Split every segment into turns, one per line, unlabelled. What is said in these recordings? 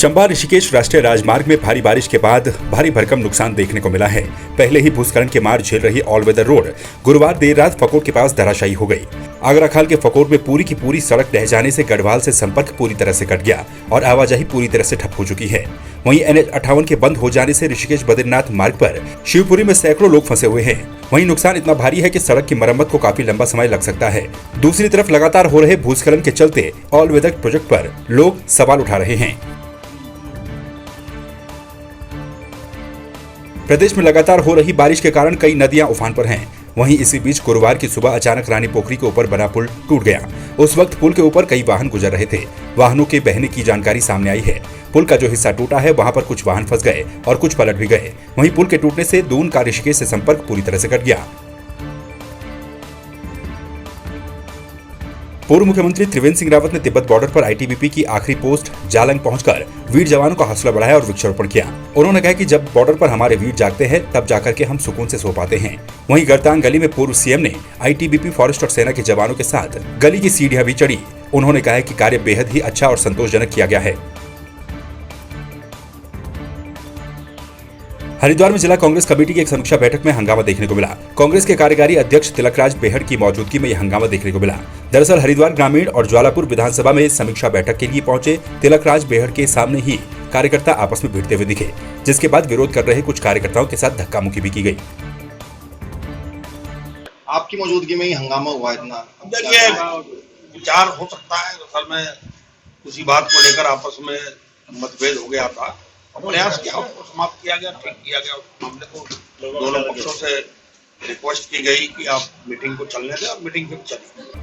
चंबा ऋषिकेश राष्ट्रीय राजमार्ग में भारी बारिश के बाद भारी भरकम नुकसान देखने को मिला है। पहले ही भूस्खलन के मार झेल रही ऑल वेदर रोड गुरुवार देर रात फकोर के पास धराशायी हो गई। आगराखाल के फकोर में पूरी की पूरी सड़क ढह जाने से गढ़वाल से संपर्क पूरी तरह से कट गया और आवाजाही पूरी तरह से ठप हो चुकी है। वहीं NH-58 के बंद हो जाने से ऋषिकेश बद्रीनाथ मार्ग पर शिवपुरी में सैकड़ों लोग फंसे हुए हैं। वहीं नुकसान इतना भारी है कि सड़क की मरम्मत को काफी लंबा समय लग सकता है। दूसरी तरफ लगातार हो रहे भूस्खलन के चलते ऑल वेदर प्रोजेक्ट पर लोग सवाल उठा रहे हैं। प्रदेश में लगातार हो रही बारिश के कारण कई नदियां उफान पर हैं। वहीं इसी बीच गुरुवार की सुबह अचानक रानी पोखरी के ऊपर बना पुल टूट गया। उस वक्त पुल के ऊपर कई वाहन गुजर रहे थे। वाहनों के बहने की जानकारी सामने आई है। पुल का जो हिस्सा टूटा है वहां पर कुछ वाहन फंस गए और कुछ पलट भी गए। वहीं पुल के टूटने से दून का ऋषिकेश से संपर्क पूरी तरह से कट गया। पूर्व मुख्यमंत्री त्रिवेंद्र सिंह रावत ने तिब्बत बॉर्डर पर ITBP की आखिरी पोस्ट जालंग पहुंचकर वीर जवानों का हौसला बढ़ाया और वृक्षारोपण किया। उन्होंने कहा कि जब बॉर्डर पर हमारे वीर जागते हैं तब जाकर के हम सुकून से सो पाते हैं। वहीं गरतांग गली में पूर्व CM ने ITBP फॉरेस्ट और सेना के जवानों के साथ गली की सीढ़ियां भी चढ़ी। उन्होंने कहा कि कार्य बेहद ही अच्छा और संतोषजनक किया गया है। हरिद्वार में जिला कांग्रेस कमेटी की एक समीक्षा बैठक में हंगामा देखने को मिला। कांग्रेस के कार्यकारी अध्यक्ष तिलकराज बेहड़ की मौजूदगी में यह हंगामा देखने को मिला। दरअसल हरिद्वार ग्रामीण और ज्वालापुर विधानसभा में समीक्षा बैठक के लिए पहुंचे तिलकराज बेहड़ के सामने ही कार्यकर्ता आपस में भिड़ते हुए दिखे, जिसके बाद विरोध कर रहे कुछ कार्यकर्ताओं के साथ धक्का मुक्की भी की गई।
आपकी मौजूदगी में ही हंगामा हुआ इतना?
देखिए, विचार हो सकता है, असल में उसी बात को लेकर आपस में मतभेद हो गया था। प्रयास किया, उसको समाप्त किया गया, ठीक किया गया। उस मामले को दोनों पक्षों से रिक्वेस्ट की गई कि आप मीटिंग को चलने दें और मीटिंग फिर चली।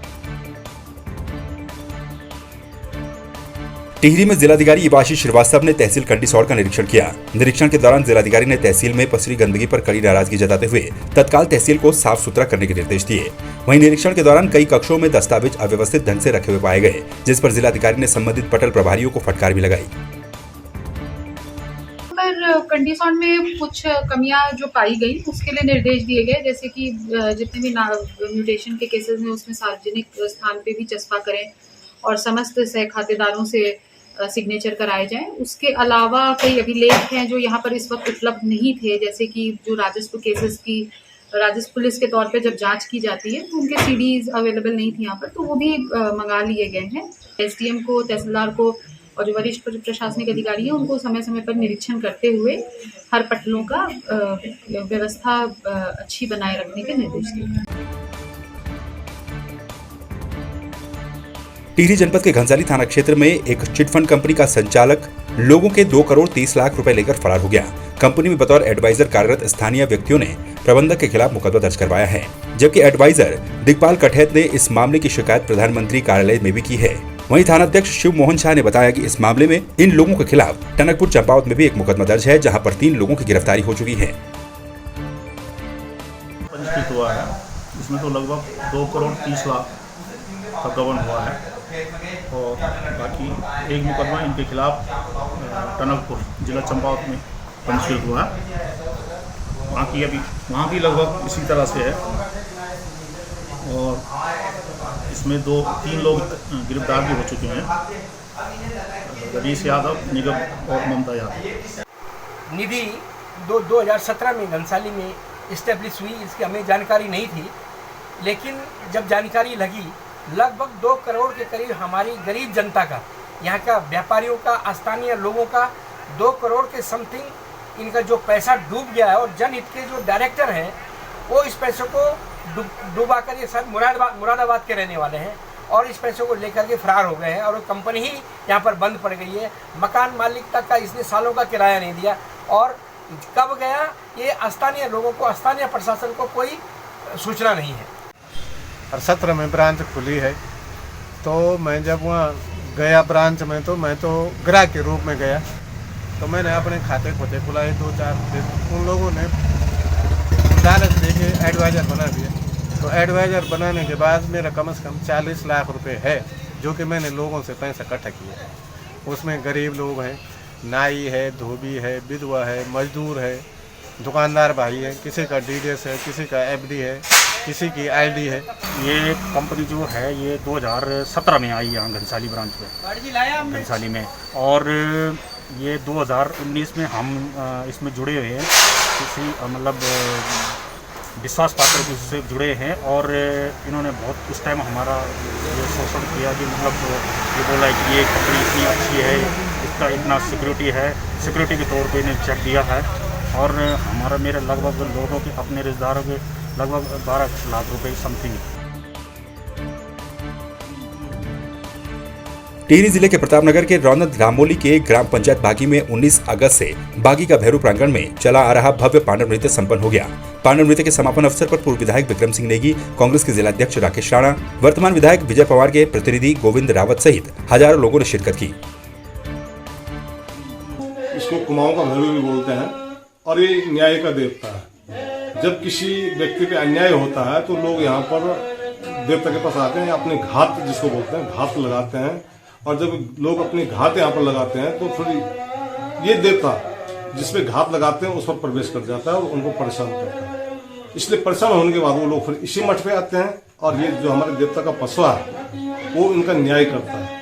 टिहरी में जिलाधिकारी इवाशीष श्रीवास्तव ने तहसील कंडीसौर का निरीक्षण किया। निरीक्षण के दौरान जिलाधिकारी ने तहसील में पसरी गंदगी पर कड़ी नाराजगी जताते हुए तत्काल तहसील को साफ सुथरा करने के निर्देश दिए। वहीं निरीक्षण के दौरान कई कक्षों में दस्तावेज अव्यवस्थित ढंग से रखे हुए पाए गए, जिस पर जिलाधिकारी ने संबंधित पटल प्रभारियों को फटकार भी लगाई।
कंडीशन में कुछ कमियां जो पाई गई उसके लिए निर्देश दिए गए, जैसे कि जितने भी म्यूटेशन के केसेस में उसमें सार्वजनिक स्थान पे भी चस्पा करें और समस्त सह खातेदारों से सिग्नेचर कराए जाएं। उसके अलावा कई अभिलेख हैं जो यहाँ पर इस वक्त उपलब्ध नहीं थे, जैसे कि जो राजस्व केसेस की राजस्व पुलिस के तौर पे जब जांच की जाती है तो उनके CDs अवेलेबल नहीं थी यहाँ पर, तो वो भी मंगा लिए गए हैं। SDM को, तहसीलदार को और जो वरिष्ठ प्रशासनिक अधिकारी हैं उनको समय समय पर निरीक्षण करते हुए हर पटलों का व्यवस्था अच्छी बनाए रखने के निर्देश दिए।
टिहरी जनपद के घनसाली थाना क्षेत्र में एक चिटफंड कंपनी का संचालक लोगों के 2 करोड़ 30 लाख रुपए लेकर फरार हो गया। कंपनी में बतौर एडवाइजर कार्यरत स्थानीय व्यक्तियों ने प्रबंधक के खिलाफ मुकदमा दर्ज करवाया है, जबकि एडवाइजर दिग्पाल कठैत ने इस मामले की शिकायत प्रधानमंत्री कार्यालय में भी की है। वहीं थानाध्यक्ष शिव मोहन शाह ने बताया कि इस मामले में इन लोगों के खिलाफ टनकपुर चंपावत में भी एक मुकदमा दर्ज है, जहां पर 3 लोगों की गिरफ्तारी हो चुकी है।
पंजीकृत हुआ है, इसमें तो लगभग 2 करोड़ 30 लाख का गबन हुआ है और बाकी एक मुकदमा इनके खिलाफ टनकपुर जिला चंपावत में पंजीकृत हुआ है। बाकी अभी वहाँ भी लगभग इसी तरह से है और इसमें 2-3 लोग गिरफ्तार भी हो चुके हैं, गणेश यादव, निगम और ममता यादव।
निधि 2017 में घनसाली में इस्टेब्लिश हुई, इसकी हमें जानकारी नहीं थी, लेकिन जब जानकारी लगी लगभग 2 करोड़ के करीब हमारी गरीब जनता का, यहाँ का व्यापारियों का, स्थानीय लोगों का 2 करोड़ के समथिंग इनका जो पैसा डूब गया है और जनहित के जो डायरेक्टर हैं वो इस पैसे को डूबा कर, ये सर मुरादाबाद के रहने वाले हैं और इस पैसे को लेकर के फरार हो गए हैं और वो कंपनी ही यहाँ पर बंद पड़ गई है। मकान मालिक तक का इसने सालों का किराया नहीं दिया और कब गया ये स्थानीय लोगों को, स्थानीय प्रशासन को कोई सूचना नहीं है।
और 17 में ब्रांच खुली है, तो मैं जब वहाँ गया ब्रांच में तो मैं तो ग्राहक के रूप में गया, तो मैंने अपने खाते खोते खुलाए 2-4 दिन। उन लोगों ने लालच देके एडवाइज़र बना दिया, तो एडवाइज़र बनाने के बाद मेरा कम से कम 40 लाख रुपए है, जो कि मैंने लोगों से पैसा इकट्ठा किया है। उसमें गरीब लोग हैं, नाई है, धोबी है, विधवा है, मजदूर है, दुकानदार भाई है, किसी का DDS है, किसी का FD है, किसी की ID है।
ये कंपनी जो है ये 2017 में आई यहाँ घनसाली ब्रांच में, घनसाली में, और ये 2019 में हम इसमें जुड़े हुए हैं, किसी मतलब विश्वास पात्र से जुड़े हैं और इन्होंने बहुत उस टाइम हमारा ये शोषण किया कि मतलब ये बोला है कि ये कंपनी इतनी अच्छी है, इसका इतना सिक्योरिटी है, सिक्योरिटी के तौर पे इन्हें चेक दिया है और हमारा मेरे लगभग लोगों के अपने रिश्तेदारों के लगभग 12 लाख रुपए समथिंग।
टिहरी जिले के प्रतापनगर के रौनक रामोली के ग्राम पंचायत बागी में 19 अगस्त से बागी का भैरू प्रांगण में चला आ रहा भव्य पांडव नृत्य संपन्न हो गया। पांडव नृत्य के समापन अवसर पर पूर्व विधायक विक्रम सिंह नेगी, कांग्रेस के जिलाध्यक्ष राकेश राणा, वर्तमान विधायक विजय पवार के प्रतिनिधि गोविंद रावत सहित हजारों लोगों ने शिरकत की।
इसको कुमाऊं का भैरू भी बोलते हैं और ये न्याय का देवता है। जब किसी व्यक्ति पे अन्याय होता है तो लोग यहाँ पर देवता के पास आते हैं, अपने घात जिसको बोलते हैं घात लगाते हैं और जब लोग अपने घात यहाँ पर लगाते हैं तो फिर ये देवता जिसपे घात लगाते हैं उस पर प्रवेश कर जाता है और उनको परेशान करता है। इसलिए परेशान होने के बाद वो लोग फिर इसी मठ पे आते हैं और ये जो हमारे देवता का पसवा है वो इनका न्याय करता है।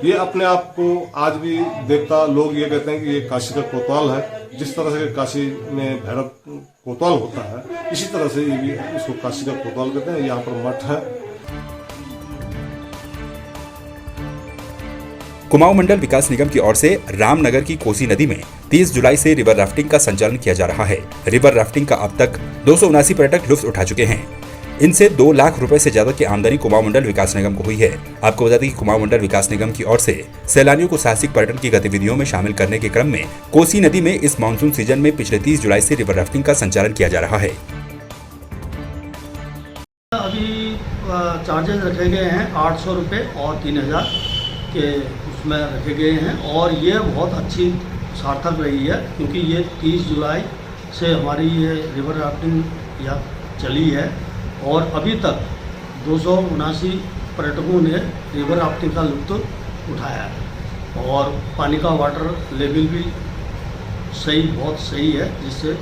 ये अपने आप को आज भी देवता लोग ये कहते हैं कि ये काशी का कोतवाल है। जिस तरह से काशी में भैरव कोतवाल होता है इसी तरह से ये भी इसको काशी का कोतवाल कहते हैं। यहाँ पर मठ है।
कुमाऊं मंडल विकास निगम की ओर से रामनगर की कोसी नदी में 30 जुलाई से रिवर राफ्टिंग का संचालन किया जा रहा है। रिवर राफ्टिंग का अब तक 279 पर्यटक लुत्फ उठा चुके हैं। इनसे 2 लाख रुपए से ज्यादा की आमदनी कुमाऊं मंडल विकास निगम को हुई है। आपको बता दें कि कुमाऊं मंडल विकास निगम की ओर से सैलानियों को साहसिक पर्यटन की गतिविधियों में शामिल करने के क्रम में कोसी नदी में इस मानसून सीजन में पिछले 30 जुलाई से रिवर राफ्टिंग का संचालन किया जा रहा है।
अभी चार्जेस रखे गए हैं 800 रुपये और 3000 के उसमें रखे गए हैं और ये बहुत अच्छी सार्थक रही है क्योंकि ये 30 जुलाई से हमारी ये रिवर राफ्टिंग या चली है और अभी तक 279 पर्यटकों ने रिवर राफ्टिंग का लुत्फ उठाया है और पानी का वाटर लेवल भी सही बहुत सही है जिससे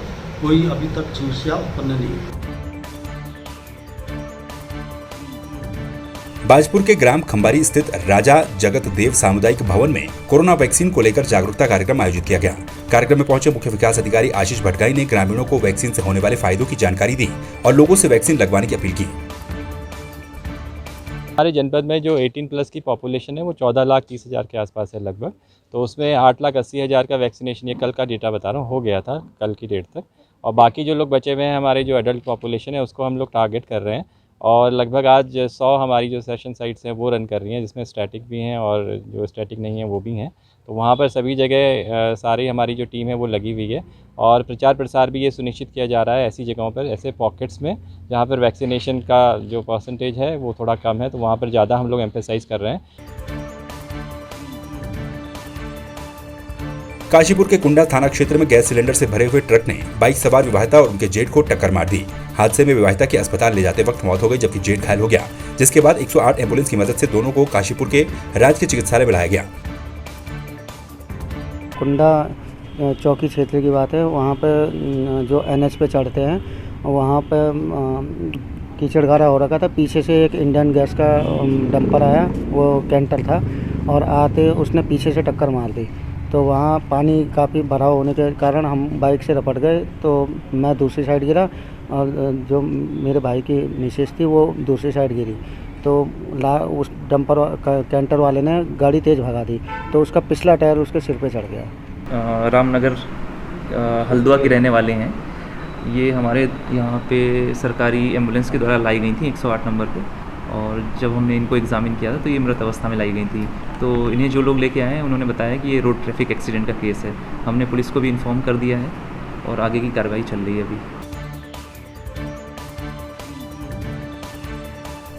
कोई अभी तक समस्या उत्पन्न नहीं है।
बाजपुर के ग्राम खंबारी स्थित राजा जगत देव सामुदायिक भवन में कोरोना वैक्सीन को लेकर जागरूकता कार्यक्रम आयोजित किया गया। कार्यक्रम में पहुंचे मुख्य विकास अधिकारी आशीष भटगाई ने ग्रामीणों को वैक्सीन से होने वाले फायदों की जानकारी दी और लोगों से वैक्सीन लगवाने की अपील की।
हमारे जनपद में जो 18 प्लस की पॉपुलेशन है वो 14,30,000 के आसपास है लगभग। तो उसमें 8,80,000 का वैक्सीनेशन, ये कल का डेटा बता रहा हूँ, हो गया था कल की डेट तक। और बाकी जो लोग बचे हुए हैं हमारे जो एडल्ट पॉपुलेशन है उसको हम लोग टारगेट कर रहे हैं और लगभग आज 100 हमारी जो सेशन साइट्स हैं वो रन कर रही हैं, जिसमें स्टैटिक भी हैं और जो स्टैटिक नहीं है वो भी हैं। तो वहाँ पर सभी जगह सारी हमारी जो टीम है वो लगी हुई है और प्रचार प्रसार भी ये सुनिश्चित किया जा रहा है ऐसी जगहों पर, ऐसे पॉकेट्स में जहाँ पर वैक्सीनेशन का जो परसेंटेज है वो थोड़ा कम है, तो वहाँ पर ज़्यादा हम लोग एम्फेसाइज कर रहे हैं।
काशीपुर के कुंडा थाना क्षेत्र में गैस सिलेंडर से भरे हुए ट्रक ने बाइक सवार विवाहिता और उनके जेठ को टक्कर मार दी। हादसे में विवाहिता की अस्पताल ले जाते वक्त मौत हो गई जबकि जेठ घायल हो गया, जिसके बाद 108 एम्बुलेंस की मदद से दोनों को काशीपुर के राजकीय चिकित्सालय में लाया गया।
कुंडा चौकी क्षेत्र की बात है, वहाँ पे जो NH पे चढ़ते हैं वहाँ पे कीचड़ गारा हो रखा था। पीछे से एक इंडियन गैस का डंपर आया, वो कैंटर था और आते उसने पीछे से टक्कर मार दी। तो वहाँ पानी काफ़ी भराव होने के कारण हम बाइक से रपट गए, तो मैं दूसरी साइड गिरा और जो मेरे भाई की मिसेस थी वो दूसरी साइड गिरी। तो उस डंपर कैंटर वाले ने गाड़ी तेज़ भगा दी तो उसका पिछला टायर उसके सिर पे चढ़ गया।
रामनगर हल्द्वानी के रहने वाले हैं। ये हमारे यहाँ पे सरकारी एम्बुलेंस के द्वारा लाई गई थी 108 नंबर पे और जब हमने इनको एग्ज़ामिन किया था तो ये मृत अवस्था में लाई गई थी। तो इन्हें जो लोग लेके आए हैं उन्होंने बताया कि ये रोड ट्रैफिक एक्सीडेंट का केस है। हमने पुलिस को भी इन्फॉर्म कर दिया है और आगे की कार्रवाई चल रही है अभी।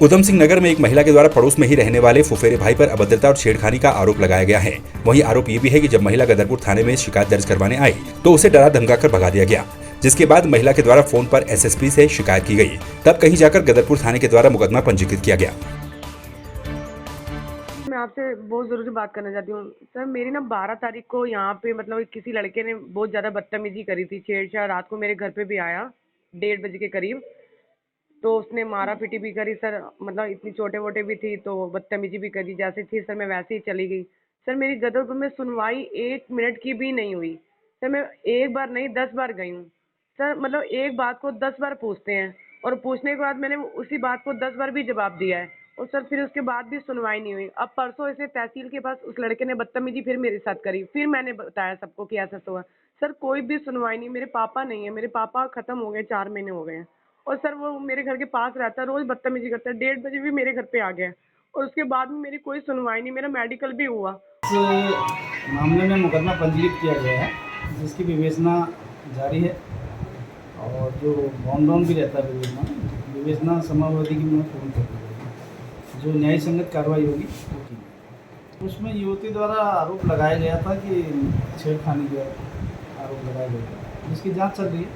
उधम सिंह नगर में एक महिला के द्वारा पड़ोस में ही रहने वाले फुफेरे भाई पर अभद्रता और छेड़खानी का आरोप लगाया गया है। वहीं आरोप ये भी है कि जब महिला गदरपुर थाने में शिकायत दर्ज करवाने आई तो उसे डरा धमकाकर भगा दिया गया, जिसके बाद महिला के द्वारा फोन पर SSP से शिकायत की गई। तब कहीं जाकर गदरपुर थाने के द्वारा मुकदमा पंजीकृत किया गया।
मैं आपसे बहुत जरूरी बात करना चाहती हूँ सर। मेरी ना 12 तारीख को यहाँ पे मतलब किसी लड़के ने बहुत ज्यादा बदतमीजी करी थी, छेड़छाड़। रात को मेरे घर पे भी आया 1:30 बजे के करीब, तो उसने मारा पीटी भी करी सर। मतलब इतनी छोटे वोटे भी थी तो बदतमीजी भी करी, जैसे थी सर मैं वैसे ही चली गई। सर मेरी गदरपुर में सुनवाई 1 मिनट की भी नहीं हुई। सर मैं एक बार नहीं 10 बार गई हूँ। सर मतलब एक बात को 10 बार पूछते हैं और पूछने के बाद मैंने उसी बात को 10 बार भी जवाब दिया है और सर फिर उसके बाद भी सुनवाई नहीं हुई। अब परसों ऐसे तहसील के पास उस लड़के ने बदतमीजी फिर मेरे साथ करी, फिर मैंने बताया सबको कि ऐसा हुआ। सर कोई भी सुनवाई नहीं। मेरे पापा नहीं है, मेरे पापा खत्म हो गए, 4 महीने हो गए हैं और सर वो मेरे घर के पास रहता है, रोज बदतमीजी करता है। 1:30 बजे भी मेरे घर पे आ गया और उसके बाद में मेरी कोई सुनवाई नहीं। मेरा मेडिकल भी हुआ।
इस मामले में मुकदमा पंजीकृत किया गया है, जिसकी विवेचना जारी है और जो बाउंड डाउन भी रहता है विवेचना समावधि की में पूर्ण कर दी जाएगी। जो न्याय संगत कार्रवाई होगी वो की जाएगी। उसमें युवती द्वारा आरोप लगाया गया था कि छेड़खानी का आरोप लगाया गया था, जिसकी जांच चल रही है।